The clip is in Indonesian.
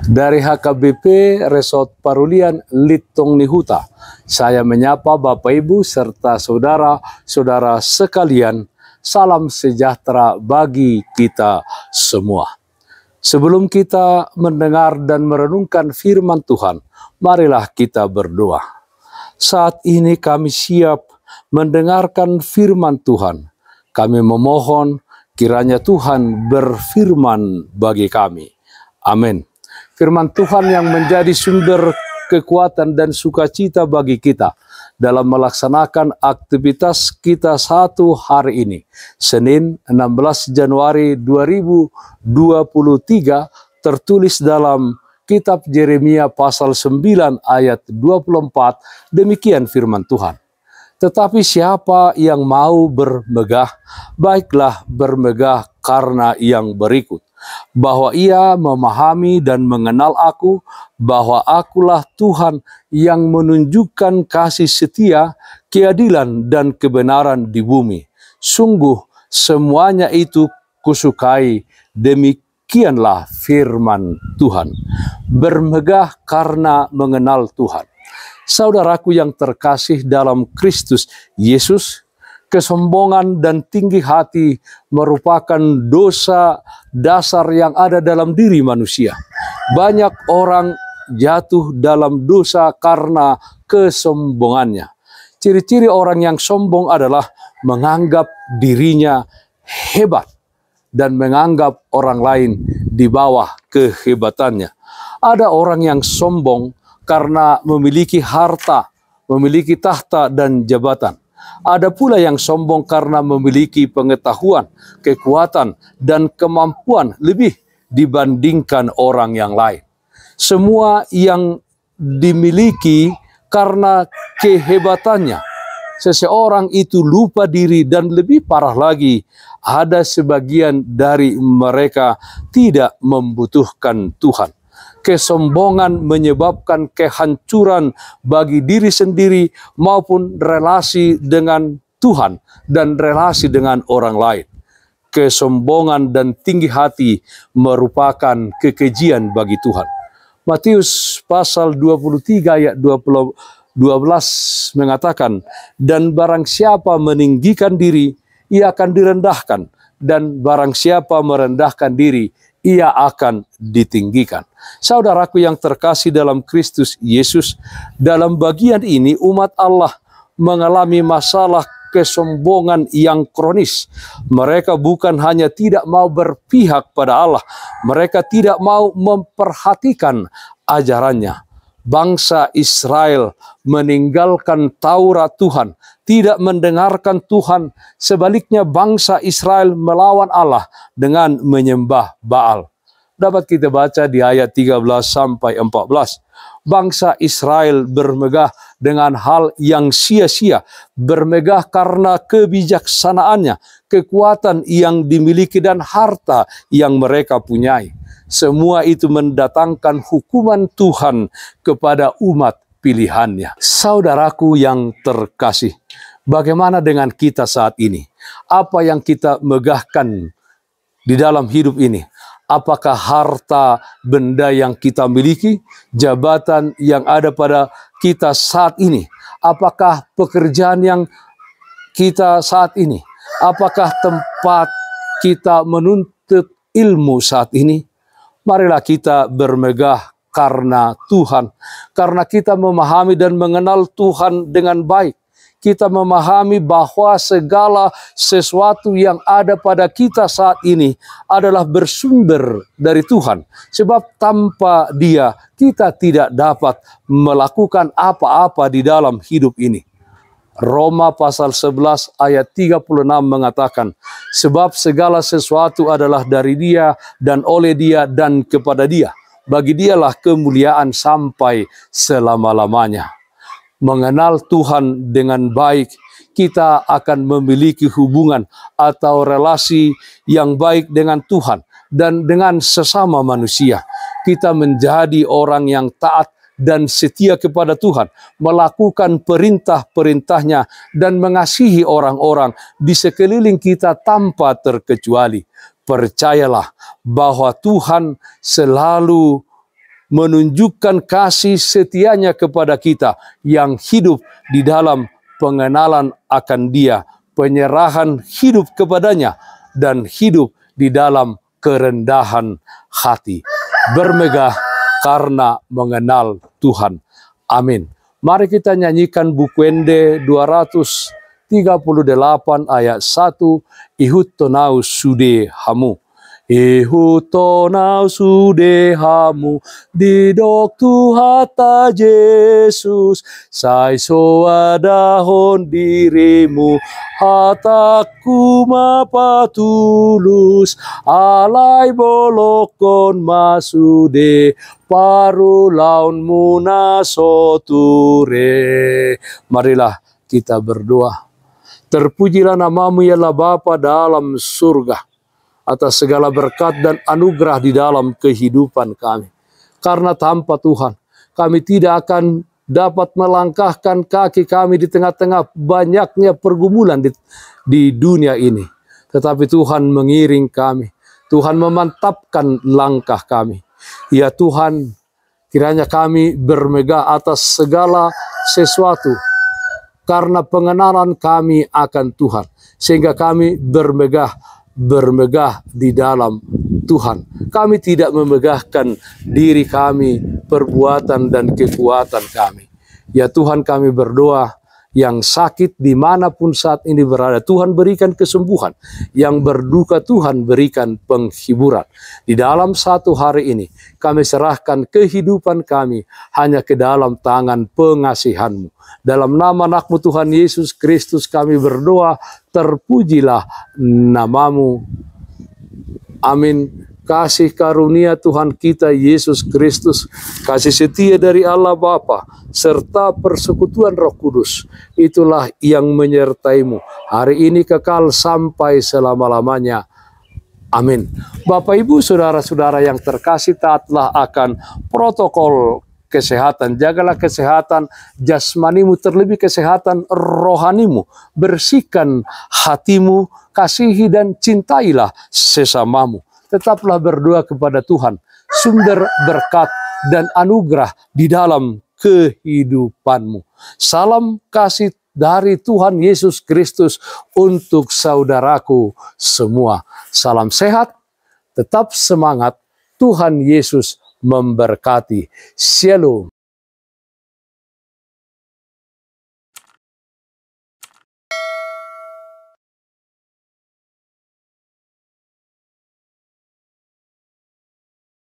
Dari HKBP Resort Parulian Litong Nihuta, saya menyapa Bapak Ibu serta saudara-saudara sekalian, salam sejahtera bagi kita semua. Sebelum kita mendengar dan merenungkan firman Tuhan, marilah kita berdoa. Saat ini kami siap mendengarkan firman Tuhan. Kami memohon kiranya Tuhan berfirman bagi kami. Amin. Firman Tuhan yang menjadi sumber kekuatan dan sukacita bagi kita dalam melaksanakan aktivitas kita satu hari ini, Senin 16 Januari 2023, tertulis dalam kitab Yeremia pasal 9 ayat 24, demikian firman Tuhan. Tetapi siapa yang mau bermegah, baiklah bermegah karena yang berikut, bahwa ia memahami dan mengenal aku, bahwa akulah Tuhan yang menunjukkan kasih setia, keadilan dan kebenaran di bumi. Sungguh semuanya itu kusukai, demikianlah firman Tuhan. Bermegah karena mengenal Tuhan. Saudaraku yang terkasih dalam Kristus Yesus, kesombongan dan tinggi hati merupakan dosa dasar yang ada dalam diri manusia. Banyak orang jatuh dalam dosa karena kesombongannya. Ciri-ciri orang yang sombong adalah menganggap dirinya hebat dan menganggap orang lain di bawah kehebatannya. Ada orang yang sombong karena memiliki harta, memiliki tahta dan jabatan. Ada pula yang sombong karena memiliki pengetahuan, kekuatan, dan kemampuan lebih dibandingkan orang yang lain. Semua yang dimiliki karena kehebatannya. Seseorang itu lupa diri dan lebih parah lagi, ada sebagian dari mereka tidak membutuhkan Tuhan. Kesombongan menyebabkan kehancuran bagi diri sendiri maupun relasi dengan Tuhan dan relasi dengan orang lain. Kesombongan dan tinggi hati merupakan kekejian bagi Tuhan. Matius pasal 23 ayat 12 mengatakan, dan barang siapa meninggikan diri, ia akan direndahkan, dan barang siapa merendahkan diri, ia akan ditinggikan. Saudaraku yang terkasih dalam Kristus Yesus, dalam bagian ini umat Allah mengalami masalah kesombongan yang kronis. Mereka bukan hanya tidak mau berpihak pada Allah, mereka tidak mau memperhatikan ajarannya. Bangsa Israel meninggalkan Taurat Tuhan, tidak mendengarkan Tuhan. Sebaliknya bangsa Israel melawan Allah dengan menyembah Baal. Dapat kita baca di ayat 13 sampai 14. Bangsa Israel bermegah dengan hal yang sia-sia, bermegah karena kebijaksanaannya, kekuatan yang dimiliki dan harta yang mereka punyai. Semua itu mendatangkan hukuman Tuhan kepada umat pilihannya. Saudaraku yang terkasih, bagaimana dengan kita saat ini? Apa yang kita megahkan di dalam hidup ini? Apakah harta benda yang kita miliki, jabatan yang ada pada kita saat ini? Apakah pekerjaan yang kita saat ini? Apakah tempat kita menuntut ilmu saat ini? Marilah kita bermegah karena Tuhan. Karena kita memahami dan mengenal Tuhan dengan baik. Kita memahami bahwa segala sesuatu yang ada pada kita saat ini adalah bersumber dari Tuhan. Sebab tanpa Dia, kita tidak dapat melakukan apa-apa di dalam hidup ini. Roma pasal 11 ayat 36 mengatakan, sebab segala sesuatu adalah dari Dia dan oleh Dia dan kepada Dia. Bagi Dialah kemuliaan sampai selama-lamanya. Mengenal Tuhan dengan baik, kita akan memiliki hubungan atau relasi yang baik dengan Tuhan dan dengan sesama manusia. Kita menjadi orang yang taat dan setia kepada Tuhan, melakukan perintah-perintahnya dan mengasihi orang-orang di sekeliling kita tanpa terkecuali. Percayalah bahwa Tuhan selalu menunjukkan kasih setianya kepada kita yang hidup di dalam pengenalan akan Dia, penyerahan hidup kepadanya, dan hidup di dalam kerendahan hati. Bermegah karena mengenal Tuhan. Amin. Mari kita nyanyikan Bukwende 238 ayat 1, Ihut tonau sude hamu. Ihut tonau sude hamu, didok Tuhata Yesus, sai soadahon dirimu, hataku mapatulus, alai bolokon masude, paru laun munasoture. Marilah kita berdoa. Terpujilah namamu ya Allah Bapa dalam surga, atas segala berkat dan anugerah di dalam kehidupan kami. Karena tanpa Tuhan, kami tidak akan dapat melangkahkan kaki kami di tengah-tengah banyaknya pergumulan di dunia ini. Tetapi Tuhan mengiring kami. Tuhan memantapkan langkah kami. Ya Tuhan, kiranya kami bermegah atas segala sesuatu karena pengenalan kami akan Tuhan. Sehingga kami bermegah di dalam Tuhan. Kami tidak memegahkan diri kami, perbuatan dan kekuatan kami. Ya Tuhan, kami berdoa, yang sakit dimanapun saat ini berada, Tuhan berikan kesembuhan. Yang berduka, Tuhan berikan penghiburan. Di dalam satu hari ini, kami serahkan kehidupan kami hanya ke dalam tangan pengasihan-Mu. Dalam nama anak-Mu Tuhan Yesus Kristus kami berdoa, terpujilah namamu. Amin. Kasih karunia Tuhan kita Yesus Kristus, kasih setia dari Allah Bapa, serta persekutuan Roh Kudus, itulah yang menyertaimu hari ini kekal sampai selama-lamanya. Amin. Bapak Ibu saudara-saudara yang terkasih, taatlah akan protokol kesehatan. Jagalah kesehatan jasmanimu, terlebih kesehatan rohanimu. Bersihkan hatimu, kasihi dan cintailah sesamamu. Tetaplah berdoa kepada Tuhan, sumber berkat dan anugerah di dalam kehidupanmu. Salam kasih dari Tuhan Yesus Kristus untuk saudaraku semua. Salam sehat, tetap semangat, Tuhan Yesus memberkati. Shalom.